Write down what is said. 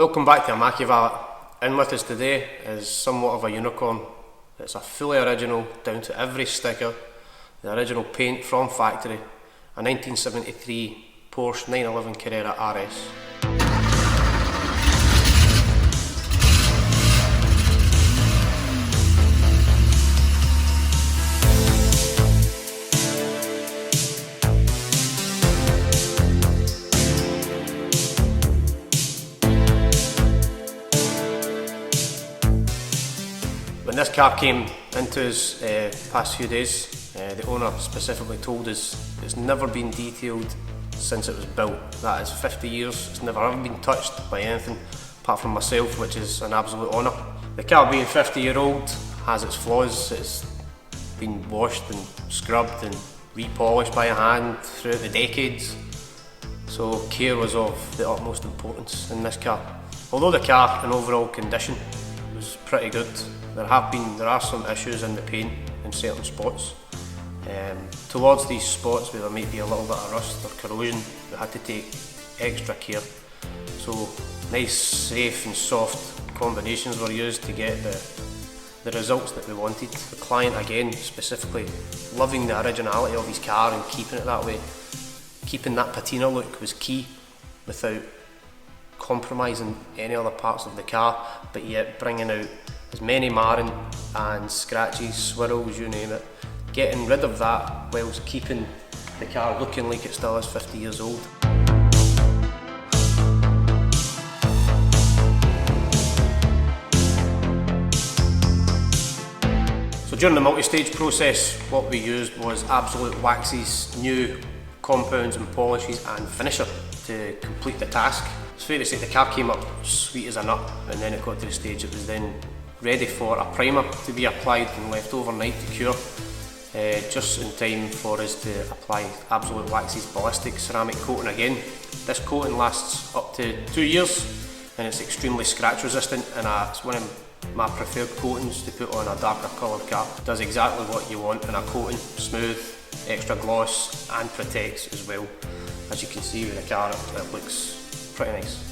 Welcome back to Amaki Valet. In with us today is somewhat of a unicorn. It's a fully original, down to every sticker, the original paint from factory, a 1973 Porsche 911 Carrera RS. When this car came into us past few days, the owner specifically told us it's never been detailed since it was built. That is 50 years, it's never ever been touched by anything apart from myself, which is an absolute honour. The car being 50-year-old has its flaws. It's been washed and scrubbed and repolished by hand throughout the decades, so care was of the utmost importance in this car. Although the car in overall condition was pretty good, there are some issues in the paint in certain spots. Towards these spots where there might be a little bit of rust or corrosion, we had to take extra care. So nice, safe and soft combinations were used to get the results that we wanted. The client, again, specifically loving the originality of his car and keeping it that way. Keeping that patina look was key without compromising any other parts of the car, but yet bringing out as many marring and scratches, swirls, you name it. Getting rid of that whilst keeping the car looking like it still is 50 years old. So during the multi-stage process, what we used was Absolute Waxes new compounds and polishes and finisher to complete the task. It's fair to say the car came up sweet as a nut, and then it got to the stage it was then ready for a primer to be applied and left overnight to cure, just in time for us to apply Absolute Waxes Ballistic ceramic coating again. This coating lasts up to 2 years and it's extremely scratch resistant, and it's one of my preferred coatings to put on a darker coloured car. It does exactly what you want in a coating: smooth, extra gloss and protects as well. As you can see with the car, it looks pretty nice.